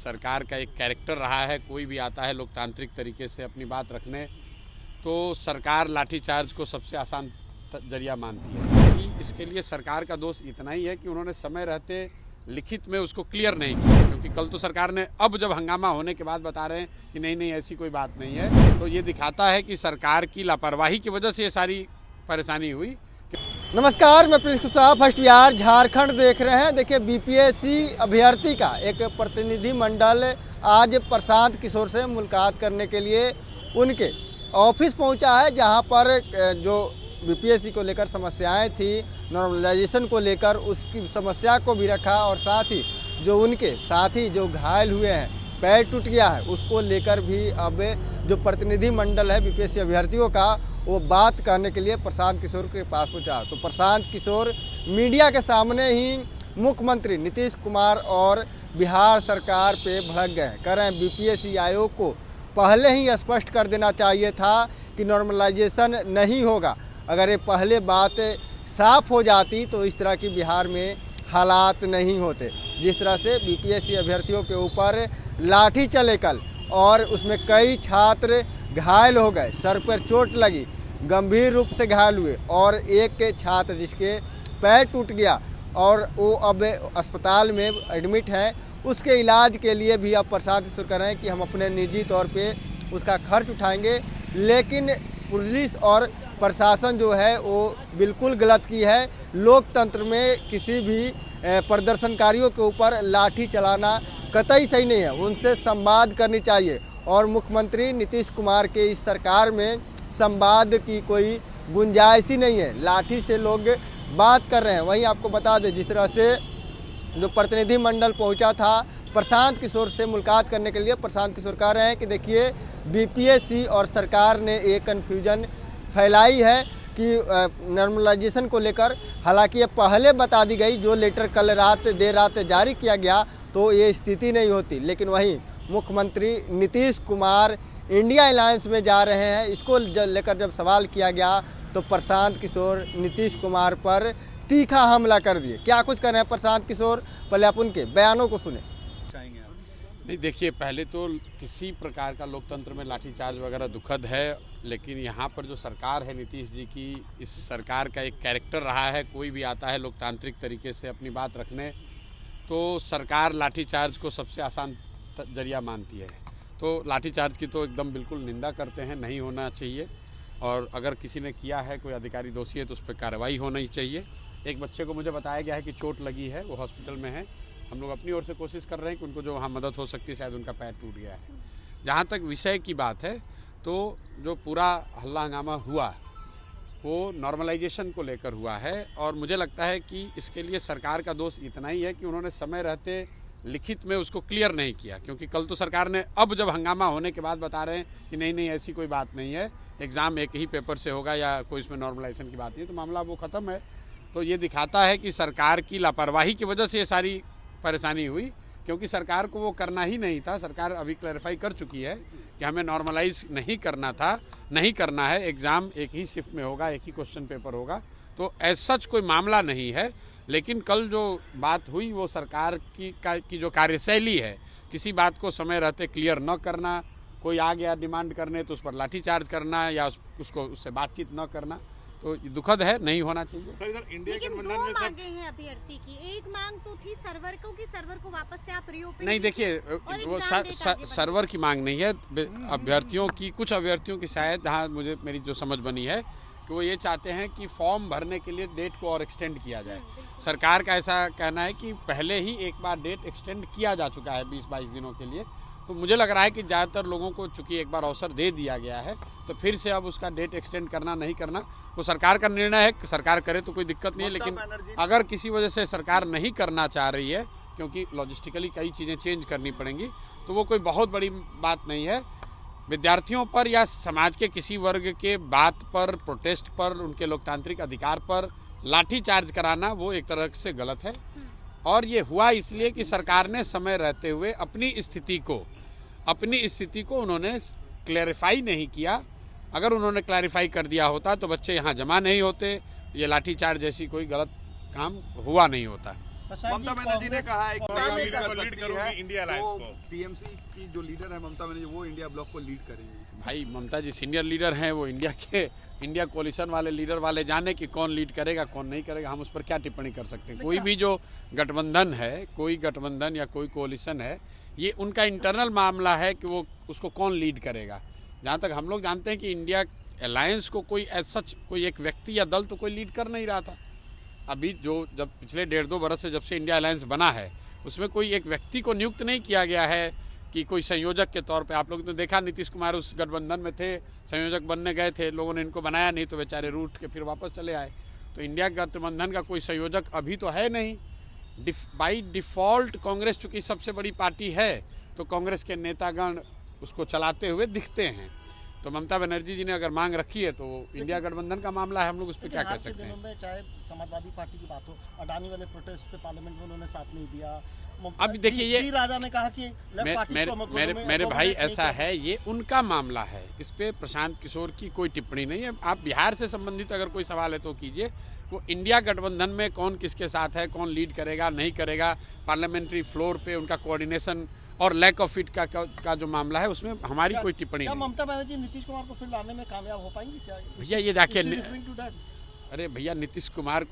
सरकार का एक कैरेक्टर रहा है, कोई भी आता है लोकतांत्रिक तरीके से अपनी बात रखने तो सरकार लाठीचार्ज को सबसे आसान जरिया मानती है। कि इसके लिए सरकार का दोष इतना ही है कि उन्होंने समय रहते लिखित में उसको क्लियर नहीं किया, क्योंकि कल तो सरकार ने अब जब हंगामा होने के बाद बता रहे हैं कि नहीं ऐसी कोई बात नहीं है, तो ये दिखाता है कि सरकार की लापरवाही की वजह से ये सारी परेशानी हुई। नमस्कार, मैं प्रिंस कुशवाहा फर्स्ट बिहार झारखंड देख रहे हैं। देखिए, बीपीएससी अभ्यर्थी का एक प्रतिनिधि मंडल आज प्रशांत किशोर से मुलाकात करने के लिए उनके ऑफिस पहुंचा है, जहां पर जो बीपीएससी को लेकर समस्याएं थी, नॉर्मलाइजेशन को लेकर उसकी समस्या को भी रखा और साथ ही जो उनके साथी जो घायल हुए हैं, पैर टूट गया है, उसको लेकर भी अब जो प्रतिनिधि मंडल है बीपीएससी अभ्यर्थियों का, वो बात करने के लिए प्रशांत किशोर के पास पहुंचा। तो प्रशांत किशोर मीडिया के सामने ही मुख्यमंत्री नीतीश कुमार और बिहार सरकार पे भड़क गए। कह रहे हैं बीपीएससी आयोग को पहले ही स्पष्ट कर देना चाहिए था कि नॉर्मलाइजेशन नहीं होगा। अगर ये पहले बात साफ हो जाती तो इस तरह की बिहार में हालात नहीं होते। जिस तरह से बीपीएससी अभ्यर्थियों के ऊपर लाठी चले कल और उसमें कई छात्र घायल हो गए, सर पर चोट लगी, गंभीर रूप से घायल हुए और एक छात्र जिसके पैर टूट गया और वो अब अस्पताल में एडमिट है, उसके इलाज के लिए भी अब प्रशांत किशोर कर रहे हैं कि हम अपने निजी तौर पे उसका खर्च उठाएंगे। लेकिन पुलिस और प्रशासन जो है वो बिल्कुल गलत की है। लोकतंत्र में किसी भी प्रदर्शनकारियों के ऊपर लाठी चलाना कतई सही नहीं है, उनसे संवाद करनी चाहिए। और मुख्यमंत्री नीतीश कुमार के इस सरकार में संवाद की कोई गुंजाइश ही नहीं है, लाठी से लोग बात कर रहे हैं। वहीं आपको बता दें, जिस तरह से जो प्रतिनिधि मंडल पहुंचा था प्रशांत किशोर से मुलाकात करने के लिए, प्रशांत किशोर कह रहे हैं कि देखिए, बीपीएससी और सरकार ने एक कन्फ्यूजन फैलाई है कि नॉर्मलाइजेशन को लेकर। हालांकि ये पहले बता दी गई, जो लेटर कल देर रात जारी किया गया तो ये स्थिति नहीं होती। लेकिन वहीं मुख्यमंत्री नीतीश कुमार इंडिया अलायंस में जा रहे हैं, इसको लेकर जब सवाल किया गया तो प्रशांत किशोर नीतीश कुमार पर तीखा हमला कर दिए। क्या कुछ कर रहे हैं प्रशांत किशोर, पहले आप उनके बयानों को सुने। नहीं, देखिए, पहले तो किसी प्रकार का लोकतंत्र में लाठीचार्ज वगैरह दुखद है, लेकिन यहाँ पर जो सरकार है नीतीश जी की, इस सरकार का एक कैरेक्टर रहा है, कोई भी आता है लोकतांत्रिक तरीके से अपनी बात रखने तो सरकार लाठीचार्ज को सबसे आसान जरिया मानती है। तो लाठीचार्ज की तो एकदम बिल्कुल निंदा करते हैं, नहीं होना चाहिए। और अगर किसी ने किया है, कोई अधिकारी दोषी है, तो उस पर कार्रवाई होनी ही चाहिए। एक बच्चे को मुझे बताया गया है कि चोट लगी है, वो हॉस्पिटल में है। हम लोग अपनी ओर से कोशिश कर रहे हैं कि उनको जो वहाँ मदद हो सकती है, शायद उनका पैर टूट गया है। जहाँ तक विषय की बात है, तो जो पूरा हल्ला हंगामा हुआ वो नॉर्मलाइजेशन को लेकर हुआ है, और मुझे लगता है कि इसके लिए सरकार का दोष इतना ही है कि उन्होंने समय रहते लिखित में उसको क्लियर नहीं किया, क्योंकि कल तो सरकार ने अब जब हंगामा होने के बाद बता रहे हैं कि नहीं ऐसी कोई बात नहीं है, एग्ज़ाम एक ही पेपर से होगा या कोई इसमें नॉर्मलाइजेशन की बात नहीं है, तो मामला वो ख़त्म है। तो ये दिखाता है कि सरकार की लापरवाही की वजह से ये सारी परेशानी हुई, क्योंकि सरकार को वो करना ही नहीं था। सरकार अभी क्लैरिफाई कर चुकी है कि हमें नॉर्मलाइज नहीं करना था, नहीं करना है, एग्ज़ाम एक ही शिफ्ट में होगा, एक ही क्वेश्चन पेपर होगा, तो एज सच कोई मामला नहीं है। लेकिन कल जो बात हुई वो सरकार की जो कार्यशैली है, किसी बात को समय रहते क्लियर न करना, कोई आ गया डिमांड करने तो उस पर लाठीचार्ज करना या उसको उससे बातचीत न करना, तो ये दुखद है, नहीं होना चाहिए। सर, इधर इंडिया के मंडल में मांगे हैं अभ्यर्थी की। एक मांग तो थी सर्वर को वापस से आप रिओपन। नहीं, देखिए, वो सर्वर की मांग नहीं है, अभ्यर्थियों की, कुछ अभ्यर्थियों की शायद, जहाँ मुझे मेरी जो समझ बनी है कि वो ये चाहते हैं कि फॉर्म भरने के लिए डेट को और एक्सटेंड किया जाए। सरकार का ऐसा कहना है कि पहले ही एक बार डेट एक्सटेंड किया जा चुका है 20-22 दिनों के लिए। तो मुझे लग रहा है कि ज़्यादातर लोगों को चूंकि एक बार अवसर दे दिया गया है, तो फिर से अब उसका डेट एक्सटेंड करना नहीं करना वो सरकार का निर्णय है। सरकार करे तो कोई दिक्कत नहीं है, लेकिन अगर किसी वजह से सरकार नहीं करना चाह रही है, क्योंकि लॉजिस्टिकली कई चीज़ें चेंज करनी पड़ेंगी, तो वो कोई बहुत बड़ी बात नहीं है। विद्यार्थियों पर या समाज के किसी वर्ग के बात पर, प्रोटेस्ट पर, उनके लोकतांत्रिक अधिकार पर लाठीचार्ज कराना वो एक तरह से गलत है। और ये हुआ इसलिए कि सरकार ने समय रहते हुए अपनी स्थिति को उन्होंने क्लैरिफाई नहीं किया। अगर उन्होंने क्लैरिफाई कर दिया होता तो बच्चे यहाँ जमा नहीं होते, ये लाठीचार्ज जैसी कोई गलत काम हुआ नहीं होता। ममता बनर्जी ने कहा है लीड करूंगी इंडिया अलायंस को। टीएमसी की जो लीडर है ममता बनर्जी, वो इंडिया ब्लॉक को लीड करेंगी। भाई ममता जी सीनियर लीडर हैं, वो इंडिया कोalition वाले लीडर वाले जाने कि कौन लीड करेगा कौन नहीं करेगा, हम उस पर क्या टिप्पणी कर सकते हैं। कोई भी जो गठबंधन है, कोई गठबंधन या कोई कोalition है, ये उनका इंटरनल मामला है कि वो उसको कौन लीड करेगा। जहाँ तक हम लोग जानते हैं कि इंडिया अलायंस को कोई सच कोई एक व्यक्ति या दल तो कोई लीड कर नहीं रहा था। अभी जब पिछले 1.5-2 बरस से जब से इंडिया अलायंस बना है, उसमें कोई एक व्यक्ति को नियुक्त नहीं किया गया है कि कोई संयोजक के तौर पे। आप लोगों ने देखा नीतीश कुमार उस गठबंधन में थे, संयोजक बनने गए थे, लोगों ने इनको बनाया नहीं तो बेचारे रूठ के फिर वापस चले आए। तो इंडिया गठबंधन का कोई संयोजक अभी तो है नहीं। बाई डिफ़ॉल्ट कांग्रेस चूँकि सबसे बड़ी पार्टी है तो कांग्रेस के नेतागण उसको चलाते हुए दिखते हैं। तो ममता बनर्जी जी ने अगर मांग रखी है तो इंडिया गठबंधन का मामला है, हम लोग उस पर क्या कह सकते हैं। चाहे समाजवादी पार्टी की बात हो, अडानी वाले प्रोटेस्ट पे पार्लियामेंट में उन्होंने साथ नहीं दिया। अब देखिए ये राजा ने कहा कि मेरे भाई ऐसा है, ये उनका मामला है, इस पे प्रशांत किशोर की कोई टिप्पणी नहीं है। आप बिहार से संबंधित अगर कोई सवाल है तो कीजिए। वो इंडिया गठबंधन में कौन किसके साथ है, कौन लीड करेगा नहीं करेगा, पार्लियामेंट्री फ्लोर पे उनका कोऑर्डिनेशन और लैक ऑफ इट का जो मामला है, उसमें हमारी कोई टिप्पणी नहीं। ममता बनर्जी नीतीश कुमार को फिर लाने में कामयाब हो पाएंगी क्या? भैया ये देखिए, अरे भैया नीतीश कुमार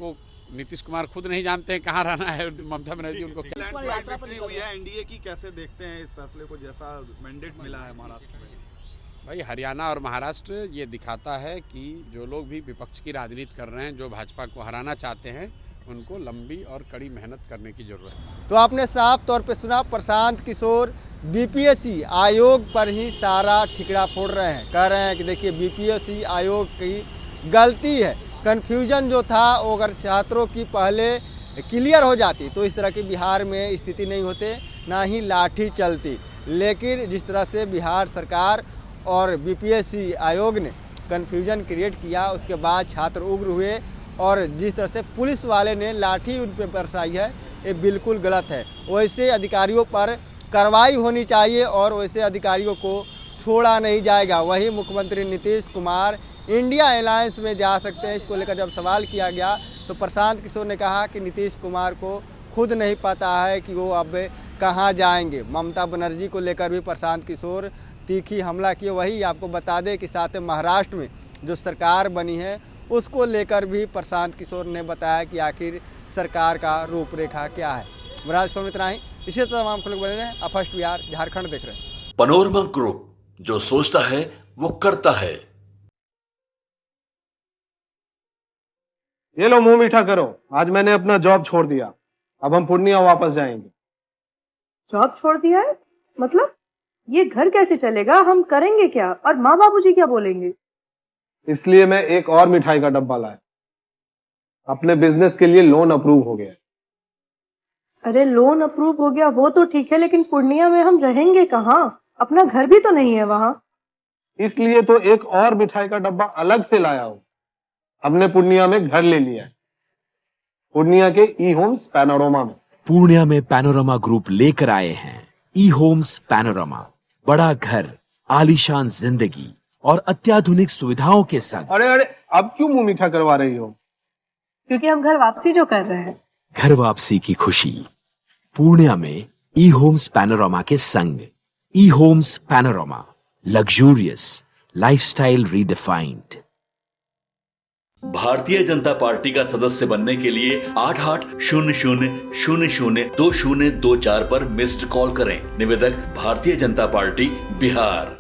खुद नहीं जानते हैं कहाँ रहना है। ममता बनर्जी उनको हुई है एनडीए की, कैसे देखते हैं इस फैसले को, जैसा मैंडेट मिला है महाराष्ट्र में? भाई हरियाणा और महाराष्ट्र ये दिखाता है कि जो लोग भी विपक्ष की राजनीति कर रहे हैं, जो भाजपा को हराना चाहते हैं, उनको लंबी और कड़ी मेहनत करने की जरूरत है। तो आपने साफ तौर पे सुना, प्रशांत किशोर बीपीएससी आयोग पर ही सारा ठिकरा फोड़ रहे हैं। कह रहे हैं कि देखिए बीपीएससी आयोग की गलती है, कन्फ्यूजन जो था वो अगर छात्रों की पहले क्लियर हो जाती तो इस तरह की बिहार में स्थिति नहीं होते, ना ही लाठी चलती। लेकिन जिस तरह से बिहार सरकार और बीपीएससी आयोग ने कन्फ्यूजन क्रिएट किया, उसके बाद छात्र उग्र हुए और जिस तरह से पुलिस वाले ने लाठी उन पर बरसाई है, ये बिल्कुल गलत है। वैसे अधिकारियों पर कार्रवाई होनी चाहिए और वैसे अधिकारियों को छोड़ा नहीं जाएगा। वही मुख्यमंत्री नीतीश कुमार इंडिया अलायंस में जा सकते हैं। इसको लेकर जब सवाल किया गया तो प्रशांत किशोर ने कहा कि नीतीश कुमार को खुद नहीं पता है कि वो अब कहाँ जाएंगे। ममता बनर्जी को लेकर भी प्रशांत किशोर तीखी हमला किए। वही आपको बता दें कि साथ में महाराष्ट्र में जो सरकार बनी है उसको लेकर भी प्रशांत किशोर ने बताया कि आखिर सरकार का रूपरेखा क्या है। बहरहाल इसमें इतना ही, इसी तरह तमाम लोग बने रहे। आप फर्स्ट बिहार झारखंड देख रहे हैं। पैनोरमा ग्रुप, जो सोचता है वो करता है। ये लो मुंह मीठा करो, आज मैंने अपना जॉब छोड़ दिया, अब हम पूर्णिया वापस जाएंगे। जॉब छोड़ दिया है? मतलब ये घर कैसे चलेगा, हम करेंगे क्या और माँ बाबूजी क्या बोलेंगे? इसलिए मैं एक और मिठाई का डब्बा लाया, अपने बिजनेस के लिए लोन अप्रूव हो गया। अरे लोन अप्रूव हो गया वो तो ठीक है, लेकिन पूर्णिया में हम रहेंगे कहाँ? अपना घर भी तो नहीं है वहाँ। इसलिए तो एक और मिठाई का डब्बा अलग से लाया हूँ। हमने पूर्णिया में घर ले लिया है, पूर्णिया के ई होम्स पैनोरमा में। पूर्णिया में पैनोरमा ग्रुप लेकर आए हैं ई होम्स पैनोरमा। बड़ा घर, आलीशान जिंदगी और अत्याधुनिक सुविधाओं के संग। अरे अब क्यों मुंह मीठा करवा रही हो? क्योंकि हम घर वापसी जो कर रहे हैं। घर वापसी की खुशी पूर्णिया में ई होम्स पैनोरमा के संग। E Homes Panorama, luxurious lifestyle redefined. Bharatiya Janata party का सदस्य बनने के लिए 8800002024 पर मिस्ड कॉल करें। निवेदक भारतीय जनता पार्टी बिहार।